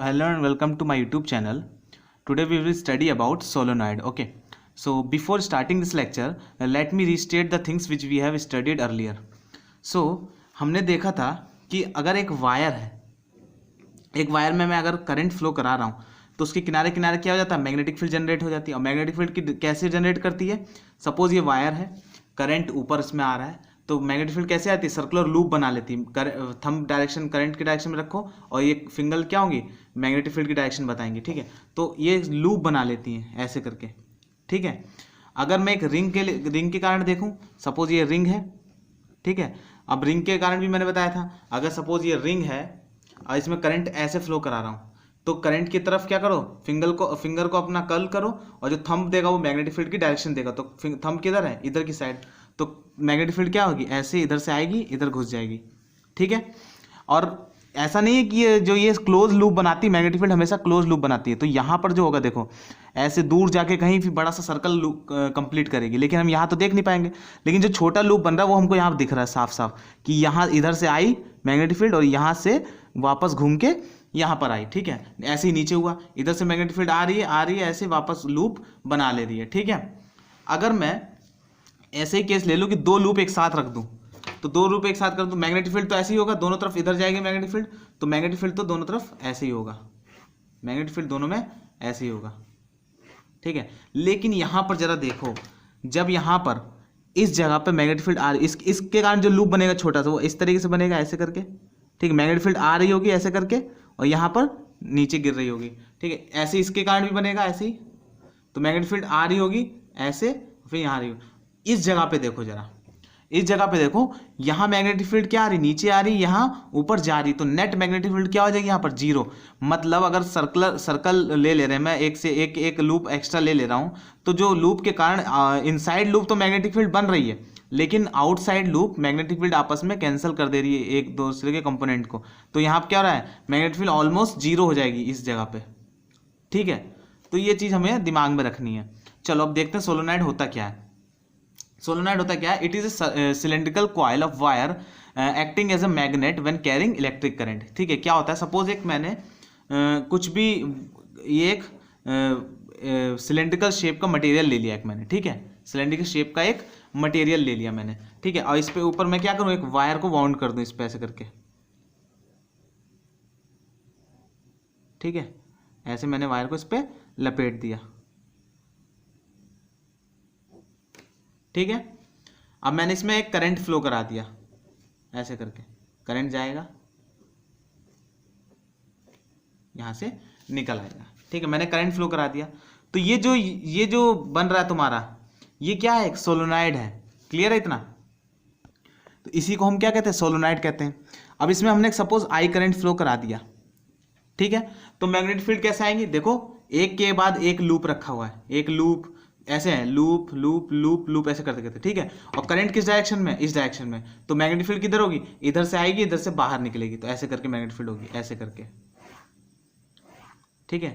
hello and welcome to my YouTube channel. Today we will study about solenoid. Okay. So before starting this lecture, let me restate the things which we have studied earlier. So हमने देखा था कि अगर एक wire है, एक wire में मैं अगर करंट फ्लो करा रहा हूँ तो उसके किनारे किनारे क्या हो जाता है, मैग्नेटिक फील्ड जनरेट हो जाती है। और मैग्नेटिक फील्ड की कैसे जनरेट करती है, सपोज ये वायर है, करंट ऊपर इसमें आ रहा है तो मैग्नेटिक फील्ड कैसे आती है, सर्कुलर लूप बना लेती है। थंब डायरेक्शन करंट की डायरेक्शन में रखो और ये फिंगर क्या होंगी, मैग्नेटिक फील्ड की डायरेक्शन बताएंगे। ठीक है, तो ये लूप बना लेती हैं ऐसे करके। ठीक है, अगर मैं एक रिंग के कारण देखूं, सपोज ये रिंग है, ठीक है, अब रिंग के कारण भी मैंने बताया था, अगर सपोज ये रिंग है और इसमें करंट ऐसे फ्लो करा रहा हूँ तो करंट की तरफ क्या करो, फिंगर को अपना कर्ल करो और जो थंब देगा वो मैग्नेटिक फील्ड की डायरेक्शन देगा। तो थंब किधर है, इधर की साइड, तो मैग्नेटिक फील्ड क्या होगी, ऐसे इधर से आएगी, इधर घुस जाएगी। ठीक है, और ऐसा नहीं है कि ये क्लोज लूप बनाती है, मैग्नेटिक फील्ड हमेशा क्लोज लूप बनाती है। तो यहाँ पर जो होगा देखो, ऐसे दूर जाके कहीं भी बड़ा सा सर्कल लूप कंप्लीट करेगी, लेकिन हम यहाँ तो देख नहीं पाएंगे। लेकिन जो छोटा लूप बन रहा है वो हमको यहाँ दिख रहा है साफ साफ कि यहाँ इधर से आई मैग्नेटिक फील्ड और यहाँ से वापस घूम के यहाँ पर आई। ठीक है, ऐसे ही नीचे हुआ, इधर से मैग्नेटिक फील्ड आ रही है ऐसे वापस लूप बना ले रही है। ठीक है, अगर मैं ऐसे ही केस ले लूँ कि दो लूप एक साथ रख दूँ, तो दो लूप एक साथ कर दूँ, मैग्नेटिक फील्ड तो ऐसे ही होगा, दोनों तरफ इधर जाएगी मैग्नेटिक फील्ड, तो मैग्नेटिक फील्ड तो दोनों तरफ ऐसे ही होगा, मैग्नेटिक फील्ड दोनों में ऐसे ही होगा। ठीक है, लेकिन यहाँ पर जरा देखो, जब यहाँ पर इस जगह पर मैग्नेटिक फील्ड आ रही, इसके कारण जो लूप बनेगा छोटा सा वो इस तरीके से बनेगा ऐसे करके। ठीक है, मैग्नेटिक फील्ड आ रही होगी ऐसे करके और यहाँ पर नीचे गिर रही होगी। ठीक है, ऐसे इसके कारण भी बनेगा ऐसे ही, तो मैग्नेटिक फील्ड आ रही होगी ऐसे, फिर यहाँ आ रही होगी। इस जगह पे देखो, जरा इस जगह पे देखो, यहाँ मैग्नेटिक फील्ड क्या आ रही, नीचे आ रही, यहाँ ऊपर जा रही, तो नेट मैग्नेटिक फील्ड क्या हो जाएगी यहाँ पर, जीरो। मतलब अगर सर्कल ले रहे हैं, मैं एक से एक लूप एक्स्ट्रा ले रहा हूँ, तो जो लूप के कारण इनसाइड लूप तो मैग्नेटिक फील्ड बन रही है, लेकिन आउटसाइड लूप मैग्नेटिक फील्ड आपस में कैंसिल कर दे रही है एक दूसरे के कंपोनेंट को। तो यहाँ पर क्या हो रहा है, मैग्नेटिक फील्ड ऑलमोस्ट जीरो हो जाएगी इस जगह पे। ठीक है, तो ये चीज़ हमें दिमाग में रखनी है। चलो अब देखते हैं सोलोनाइड होता क्या है। सोलोनाइड होता क्या है, it is a cylindrical coil of wire acting as a magnet when carrying electric current. ठीक है, क्या होता है, सपोज एक मैंने कुछ भी ये एक सिलेंड्रिकल शेप का मटेरियल ले लिया एक मैंने। ठीक है, सिलेंड्रिकल शेप का एक मटेरियल ले लिया मैंने। ठीक है, और इस पे ऊपर मैं क्या करूँ, एक वायर को वाउंड कर दूँ इस पे ऐसे करके। ठीक है, ऐसे मैंने वायर को इस पे लपेट दिया। ठीक है, अब मैंने इसमें एक करंट फ्लो करा दिया ऐसे करके, करंट जाएगा यहां से निकल आएगा। ठीक है, मैंने करंट फ्लो करा दिया, तो ये जो बन रहा है तुम्हारा, ये क्या है, एक सोलोनाइड है। क्लियर है इतना, तो इसी को हम क्या कहते हैं, सोलोनाइड कहते हैं। अब इसमें हमने सपोज आई करंट फ्लो करा दिया। ठीक है, तो मैग्नेटिक फील्ड कैसे आएंगी, देखो एक के बाद एक लूप रखा हुआ है, एक लूप ऐसे है, लूप लूप लूप लूप ऐसे करते करते। ठीक है, और करंट किस डायरेक्शन में, इस डायरेक्शन में, तो मैग्नेटिक फील्ड किधर होगी, इधर से आएगी, इधर से बाहर निकलेगी, तो ऐसे करके मैग्नेटिक फील्ड होगी ऐसे करके। ठीक है,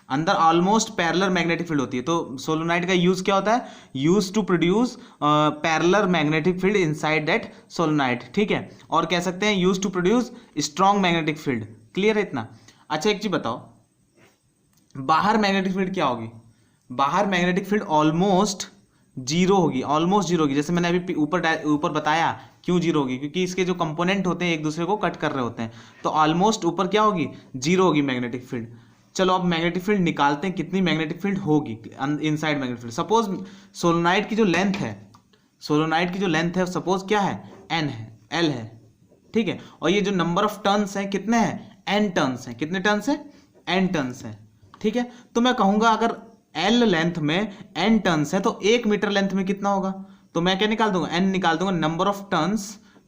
अंदर ऑलमोस्ट पैरेलल मैग्नेटिक फील्ड होती है। तो सोलोनाइड का यूज क्या होता है, use to produce parallel magnetic field inside that solenoid. ठीक है, और कह सकते हैं use to produce strong magnetic field. Clear है इतना। अच्छा एक चीज बताओ, बाहर मैग्नेटिक फील्ड क्या होगी, बाहर मैग्नेटिक फील्ड ऑलमोस्ट जीरो होगी, ऑलमोस्ट जीरो होगी। जैसे मैंने अभी ऊपर बताया क्यों जीरो होगी, क्योंकि इसके जो कंपोनेंट होते हैं एक दूसरे को कट कर रहे होते हैं, तो ऑलमोस्ट ऊपर क्या होगी, जीरो होगी मैग्नेटिक फील्ड। चलो अब मैग्नेटिक फील्ड निकालते हैं, कितनी मैग्नेटिक फील्ड होगी inside magnetic field. Suppose solenoid की जो लेंथ है, सोलोनाइड की जो लेंथ है सपोज क्या है, एन है, एल है। ठीक है, और ये जो नंबर ऑफ टर्न्स हैं कितने हैं, एन टर्न्स हैं। कितने टर्न्स हैं, एन टर्न्स हैं। ठीक है, तो मैं कहूंगा अगर एल लेंथ में एन टर्न्स है तो 1 मीटर लेंथ में कितना होगा, तो मैं क्या निकाल दूंगा, एन निकाल दूंगा, number of turns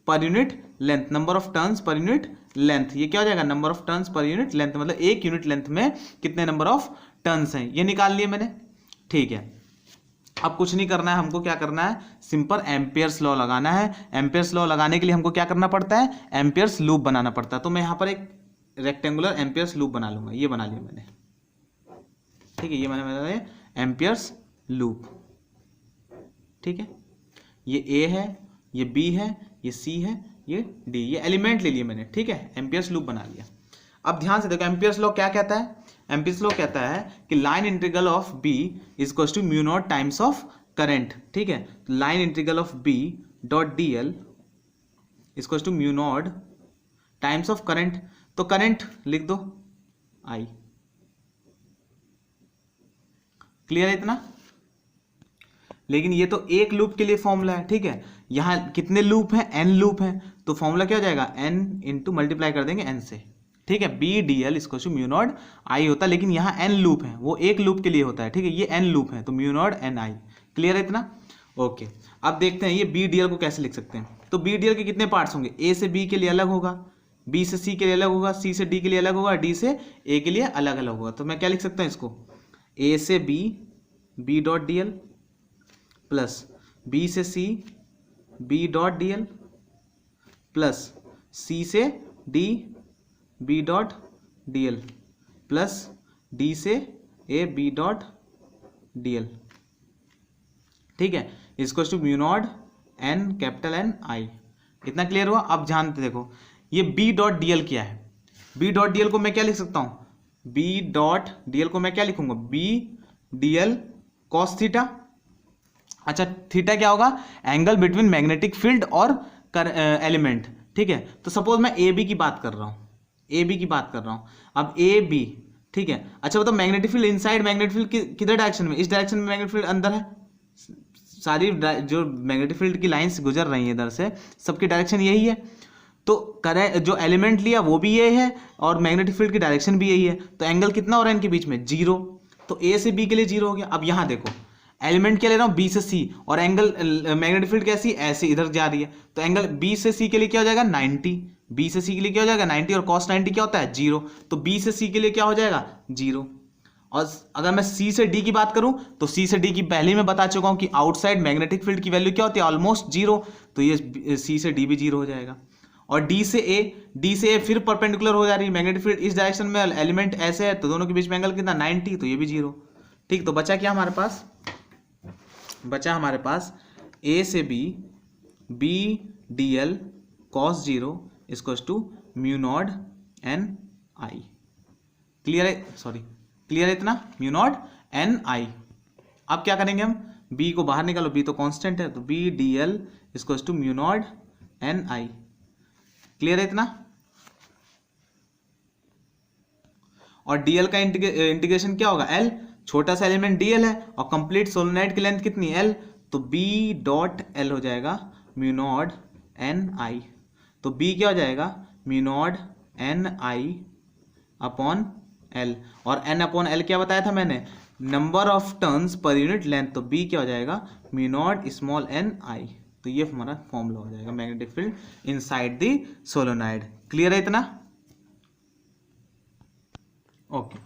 per unit length, number of turns per unit length. ये क्या हो जाएगा, number of turns per unit length, मतलब 1 यूनिट लेंथ में कितने नंबर ऑफ टर्न्स हैं, ये निकाल लिए मैंने। ठीक है, अब कुछ नहीं करना है हमको, क्या करना है, सिंपल एम्पियर्स लॉ लगाना है। एम्पियर्स लॉ लगाने के लिए हमको क्या करना पड़ता है, एम्पियर्स लूप बनाना पड़ता है। तो मैं यहाँ पर एक रेक्टेंगुलर एम्पियर्स लूप बना लूंगा, ये बना लिया मैंने। ठीक है, ये मैंने एम्पियर्स लूप। ठीक है, ये ए है, ये बी है, ये सी है, ये डी, ये एलिमेंट ले लिए मैंने। ठीक है, एम्पियर्स लूप बना लिया। अब ध्यान से देखो एम्पियर्स लॉ क्या कहता है, एम्पियर्स लॉ कहता है कि line integral of B is equals to mu naught times of current, ठीक है। Line integral of B dot D L is equals to mu naught times of current, तो current लिख दो आई। क्लियर है इतना? लेकिन ये तो एक लूप के लिए फॉर्मूला है, ठीक है। यहां कितने लूप हैं, एन लूप हैं, तो फॉर्मूला क्या हो जाएगा, एन इंटू मल्टीप्लाई कर देंगे एन से, ठीक है। B D L equal to mu not I होता है, लेकिन यहाँ एन लूप है, वो एक लूप के लिए होता है, ठीक है। ये एन लूप है तो mu not N I. Clear है इतना? ओके, अब देखते हैं ये बी डी एल को कैसे लिख सकते हैं। तो बी डी एल के कितने पार्ट्स होंगे, ए से बी के लिए अलग होगा, बी से सी के लिए अलग होगा, सी से डी के लिए अलग होगा, डी से ए के लिए अलग अलग होगा। तो मैं क्या लिख सकता हूँ इसको, ए से B B dot D L plus B से C B dot D L plus C से D B dot D L plus D से A B dot D L, ठीक है। इसको to mu not N capital N I. इतना clear हुआ? अब ध्यान से देखो ये बी डॉट डी एल क्या है, बी डॉट डी एल को मैं क्या लिख सकता हूँ, बी डॉट डी एल को मैं क्या लिखूंगा, B D L cos theta. अच्छा, थीटा क्या होगा, एंगल बिटवीन मैग्नेटिक फील्ड और एलिमेंट, ठीक है। तो सपोज मैं ए बी की बात कर रहा हूँ, ए बी की बात कर रहा हूँ, अब ए बी, ठीक है। अच्छा बताओ magnetic field inside magnetic field किधर डायरेक्शन में, इस डायरेक्शन में मैग्नेटिक फील्ड अंदर है, सारी जो मैग्नेटिक फील्ड की लाइंस गुजर रही है इधर से, सबकी डायरेक्शन यही है। तो करें जो एलिमेंट लिया वो भी ये है और मैग्नेटिक फील्ड की डायरेक्शन भी यही है, तो एंगल कितना हो रहा है इनके बीच में, 0। तो ए से बी के लिए 0 हो गया। अब यहाँ देखो एलिमेंट क्या ले रहा हूँ, बी से सी, और एंगल मैग्नेटिक फील्ड कैसी ऐसे इधर जा रही है, तो एंगल बी से सी के लिए क्या हो जाएगा 90, बी से सी के लिए क्या हो जाएगा 90, और cos 90 क्या होता है 0, तो बी से सी के लिए क्या हो जाएगा 0। और अगर मैं सी से डी की बात करूं तो सी से डी की पहले ही मैं बता चुका हूं कि आउटसाइड मैग्नेटिक फील्ड की वैल्यू क्या होती है, ऑलमोस्ट 0, तो ये सी से डी भी 0 हो जाएगा। और डी से ए फिर परपेंडिकुलर हो जा रही है, मैग्नेटिक फील्ड इस डायरेक्शन में, एलिमेंट ऐसे है, तो दोनों के बीच में एंगल कितना 90, तो ये भी 0, ठीक। तो बचा क्या हमारे पास, बचा हमारे पास ए से B B D L cos 0 equals to mu not N I. Clear है, सॉरी क्लियर है इतना, म्यू नॉट एन आई। अब क्या करेंगे हम, बी को बाहर निकालो, बी तो कांस्टेंट है, तो B D L equals to mu not N I. Clear है इतना? और डीएल का इंटीग्रेशन क्या होगा, एल, छोटा सा एलिमेंट डीएल है और कंप्लीट सोलेनोइड की लेंथ कितनी एल, तो बी डॉट एल हो जाएगा म्यू नॉट एन आई। तो बी क्या हो जाएगा, mu not N I upon L, और एन अपॉन एल क्या बताया था मैंने, number of turns per unit length, तो बी क्या हो जाएगा म्यू नॉट स्मॉल एन आई। तो ये हमारा फॉर्मूला हो जाएगा magnetic field inside the solenoid. Clear है इतना? ओके,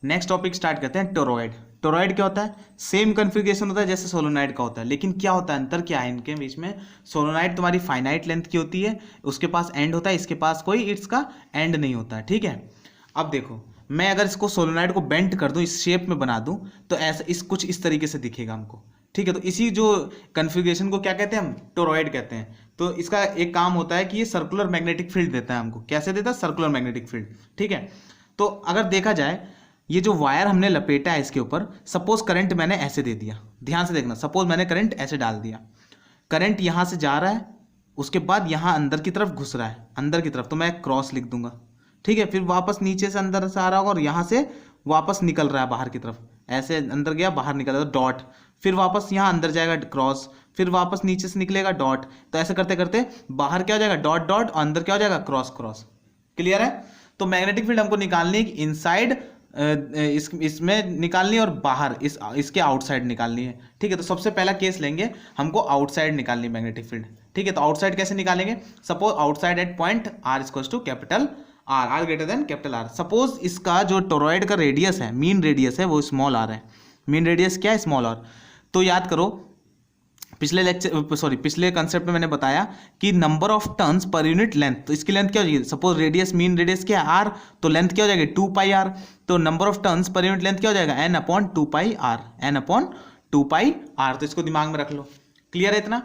नेक्स्ट टॉपिक स्टार्ट करते हैं, टोरॉइड। टोरॉइड क्या होता है, सेम कॉन्फ़िगरेशन होता है जैसे सोलेनोइड का होता है, लेकिन क्या होता है, अंतर क्या है इनके बीच में, सोलेनोइड तुम्हारी फाइनाइट लेंथ की होती है, उसके पास एंड होता है, इसके पास कोई इसका एंड नहीं होता है, ठीक है। अब देखो मैं अगर इसको सोलेनोइड को बेंट कर दूं, इस शेप में बना दूं, तो ऐसा कुछ इस तरीके से दिखेगा हमको, ठीक है। तो इसी जो कन्फिग्रेशन को क्या कहते हैं हम, टोरॉइड कहते हैं। तो इसका एक काम होता है कि ये सर्कुलर मैग्नेटिक फील्ड देता है हमको। कैसे देता है, सर्कुलर मैग्नेटिक फील्ड, ठीक है। तो अगर देखा जाए ये जो वायर हमने लपेटा है इसके ऊपर, सपोज करंट मैंने ऐसे दे दिया, ध्यान से देखना, सपोज मैंने करंट ऐसे डाल दिया, करंट यहाँ से जा रहा है, उसके बाद यहाँ अंदर की तरफ घुस रहा है, अंदर की तरफ, तो मैं क्रॉस लिख दूंगा, ठीक है। फिर वापस नीचे से अंदर से आ रहा होगा और यहाँ से वापस निकल रहा है बाहर की तरफ, ऐसे अंदर गया बाहर निकल रहा, डॉट, फिर वापस यहाँ अंदर जाएगा क्रॉस, फिर वापस नीचे से निकलेगा डॉट, तो ऐसे करते करते बाहर क्या हो जाएगा डॉट डॉट, और अंदर क्या हो जाएगा क्रॉस क्रॉस। क्लियर है? तो मैग्नेटिक फील्ड हमको निकालनी है कि इनसाइड इसमें निकालनी है और बाहर इसके आउटसाइड निकालनी है, ठीक है। तो सबसे पहला केस लेंगे, हमको आउटसाइड निकालनी है मैग्नेटिक फील्ड, ठीक है। तो आउटसाइड कैसे निकालेंगे, suppose outside at point R equals to capital R, R greater than capital R. Suppose इसका जो टोरॉइड का रेडियस है, मीन रेडियस है, वो स्मॉल आर है। मीन रेडियस क्या है, स्मॉल आर। तो याद करो पिछले कंसेप्ट में मैंने बताया कि number of turns per unit length, तो इसकी लेंथ क्या हो जाएगी, सपोज रेडियस मीन रेडियस क्या है आर, तो लेंथ क्या हो जाएगी 2 पाई आर, तो number of turns per unit length क्या हो जाएगा N upon 2 pi R, N upon 2 pi R. तो इसको दिमाग में रख लो। क्लियर है इतना?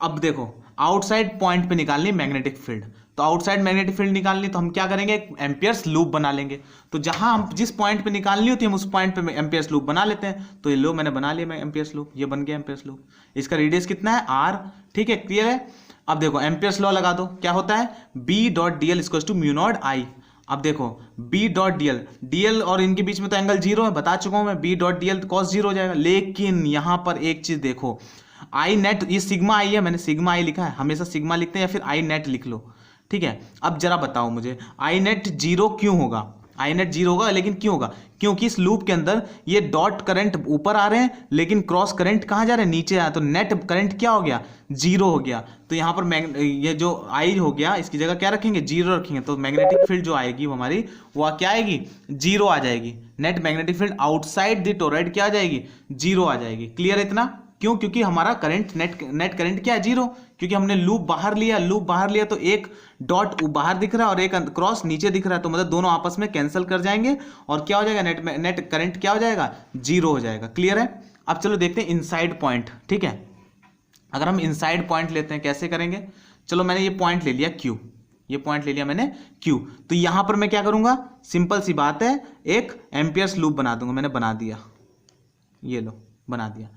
अब देखो आउटसाइड पॉइंट पे निकालनी मैग्नेटिक फील्ड, तो आउटसाइड मैग्नेटिक फील्ड निकालनी तो हम क्या करेंगे, एक एम्पियर्स लूप बना लेंगे। तो जहां हम जिस पॉइंट पे निकालनी होती है हम उस पॉइंट पे एम्पियर्स लूप बना लेते हैं। तो ये लो मैंने बना लिया मैं एम्पियर्स लूप, ये बन गया एम्पियर्स लूप। इसका रेडियस कितना है, आर। ठीक है, क्लियर है। अब देखो एम्पियर्स लॉ लगा दो, क्या होता है, B dot D L equals to mu not I. अब देखो B dot D L, D L और इनके बीच में तो एंगल जीरो है, बता चुका हूं मैं, B dot D L cos zero हो जाएगा। लेकिन यहां पर एक चीज देखो, आई नेट, ये सिग्मा आई है, मैंने सिग्मा आई लिखा है, हमेशा सिग्मा लिखते हैं या फिर आई नेट लिख लो। ठीक है, अब जरा बताओ मुझे आई नेट जीरो क्यों होगा, आई नेट जीरो होगा, लेकिन क्यों होगा, क्योंकि इस लूप के अंदर ये डॉट करंट ऊपर आ रहे हैं लेकिन क्रॉस करंट कहां जा रहे हैं, नीचे आ, तो नेट करंट क्या हो गया, जीरो हो गया। तो यहां पर ये जो आई हो गया इसकी जगह क्या रखेंगे, जीरो रखेंगे। तो मैग्नेटिक फील्ड जो आएगी वो हमारी, वो क्या आएगी, जीरो आ जाएगी। Net magnetic field outside the toroid क्या आ जाएगी, जीरो आ जाएगी। क्लियर है इतना, क्यों, क्योंकि हमारा करंट नेट करंट क्या है, जीरो, क्योंकि हमने लूप बाहर लिया, लूप बाहर लिया तो एक डॉट बाहर दिख रहा है और एक क्रॉस नीचे दिख रहा है, तो मतलब दोनों आपस में कैंसिल कर जाएंगे और क्या हो जाएगा, नेट करंट क्या हो जाएगा, जीरो हो जाएगा। क्लियर है। अब चलो देखते हैं इनसाइड पॉइंट। ठीक है, अगर हम इनसाइड पॉइंट लेते हैं कैसे करेंगे, चलो मैंने ये पॉइंट ले लिया Q, ये पॉइंट ले लिया मैंने Q, तो यहां पर मैं क्या करूंगा, सिंपल सी बात है, एक एम्पियर्स लूप बना दूंगा। मैंने बना दिया, ये लो बना दिया,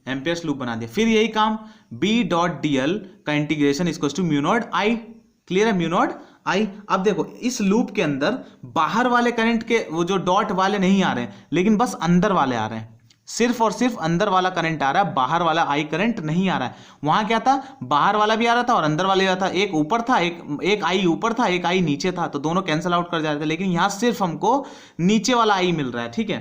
एम्पियर्स लूप बना दिया। फिर यही काम बी डॉट डी एल का integration equals to mu not I. Clear है, म्यू नॉट आई। अब देखो इस लूप के अंदर बाहर वाले करंट के वो जो डॉट वाले नहीं आ रहे हैं, लेकिन बस अंदर वाले आ रहे हैं, सिर्फ और सिर्फ अंदर वाला करंट आ रहा है, बाहर वाला आई करंट नहीं आ रहा है। वहां क्या था, बाहर वाला भी आ रहा था और अंदर वाला भी आ रहा था, एक ऊपर था, एक आई ऊपर था, एक आई नीचे था, तो दोनों कैंसिल आउट कर जा रहे थे। लेकिन यहां सिर्फ हमको नीचे वाला आई मिल रहा है। ठीक है,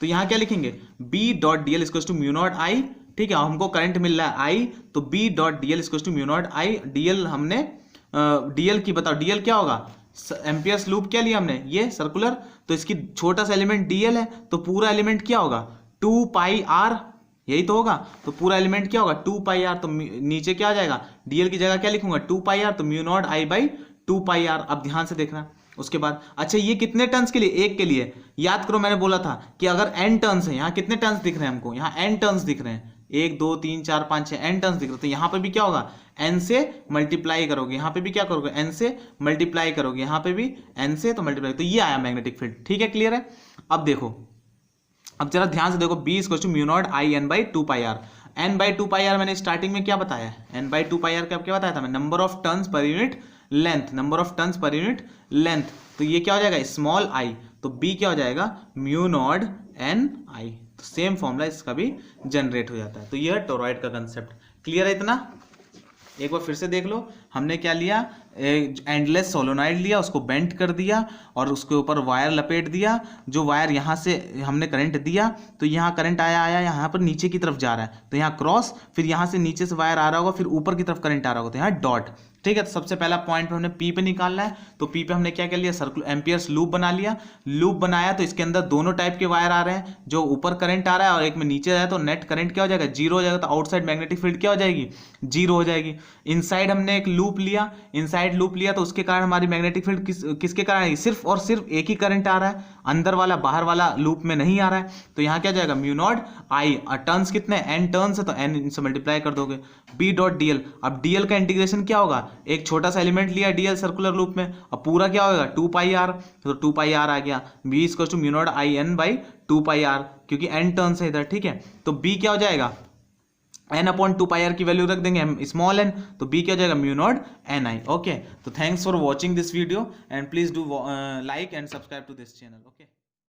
तो यहां क्या लिखेंगे, B dot D L equals to mu not I. ठीक है, हमको करंट मिल रहा है आई, तो B dot D L equals to mu not I. D L हमने डीएल की बताओ, डीएल क्या होगा, एम्पियर्स लूप क्या लिया हमने, ये सर्कुलर, तो इसकी छोटा सा एलिमेंट डीएल है, तो पूरा एलिमेंट क्या होगा, 2 पाई आर, यही तो होगा। तो पूरा एलिमेंट क्या होगा, 2 पाई आर, तो नीचे क्या आ जाएगा, डीएल की जगह क्या लिखूंगा, 2 पाई आर, तो mu not I by 2 pi R. अब ध्यान से देखना उसके बाद, अच्छा ये कितने टर्न्स के लिए, एक के लिए, याद करो मैंने बोला था कि अगर एन टर्न्स है, यहाँ कितने टर्न्स दिख रहे हैं हमको, यहाँ एन टर्न्स दिख रहे हैं, 1 2 3 4 5 6 एन टर्न्स दिख रहे हैं। तो यहाँ पे भी क्या होगा, एन से मल्टीप्लाई करोगे, यहाँ पे भी क्या करोगे, एन से मल्टीप्लाई करोगे, यहाँ पे भी एन से तो मल्टीप्लाई, तो ये आया मैग्नेटिक फील्ड। ठीक है, क्लियर है। अब देखो, अब जरा ध्यान से देखो, B equal to mu not I N by 2 pi R. N by 2 pi R मैंने स्टार्टिंग में क्या बताया, एन बाई 2 पाई आर क्या बताया था मैं, number of turns per unit length, number of turns per unit length. तो ये क्या हो जाएगा, स्मॉल आई, तो बी क्या हो जाएगा, म्यू नॉट एन आई। तो सेम फॉर्मूला इसका भी जनरेट हो जाता है। तो यह टोरॉइड का कंसेप्ट। क्लियर है इतना, एक बार फिर से देख लो, हमने क्या लिया, एंडलेस सोलोनाइड लिया, उसको बेंट कर दिया और उसके ऊपर वायर लपेट दिया। जो वायर यहाँ से हमने करंट दिया, तो यहाँ करंट आया यहाँ पर नीचे की तरफ जा रहा है, तो यहाँ क्रॉस, फिर यहाँ से नीचे से वायर आ रहा होगा, फिर ऊपर की तरफ करंट आ रहा होगा, तो यहाँ डॉट। ठीक है, तो सबसे पहला पॉइंट हमने पी पे निकालना है, तो पी पे हमने क्या कर लिया, सर्कुलर एम्पियर्स लूप बना लिया। लूप बनाया तो इसके अंदर दोनों टाइप के वायर आ रहे हैं, जो ऊपर करंट आ रहा है और एक में नीचे है, तो नेट करंट क्या हो जाएगा, जीरो हो जाएगा। तो आउटसाइड मैग्नेटिक फील्ड क्या हो जाएगी, जीरो हो जाएगी। इनसाइड हमने एक लूप लिया, इनसाइड लूप लिया तो उसके कारण हमारी मैग्नेटिक फील्ड किसके कारण आएगी, सिर्फ और सिर्फ एक ही करंट आ रहा है, अंदर वाला बाहर वाला लूप में नहीं आ रहा है। तो यहाँ क्या जाएगा, म्यू नॉट आई, टर्न्स कितने, एन टर्न्स है, तो एन इनसे मल्टीप्लाई कर दोगे, बी डॉट डीएल। अब डीएल का इंटीग्रेशन क्या होगा, एक छोटा सा एलिमेंट लिया डीएल सर्कुलर लूप में, अब पूरा क्या होगा, 2 पाई आर, तो 2 पाई आर आ गया। B equal to mu not I N by 2 pi R, क्योंकि एन टर्न्स है इधर। ठीक है, तो बी क्या हो जाएगा, एन अपॉन 2 पाई आर की वैल्यू रख देंगे स्मॉल एन, तो बी क्या हो जाएगा, mu not N I. Okay, तो thanks for watching this video and please do like and subscribe to this channel. Okay.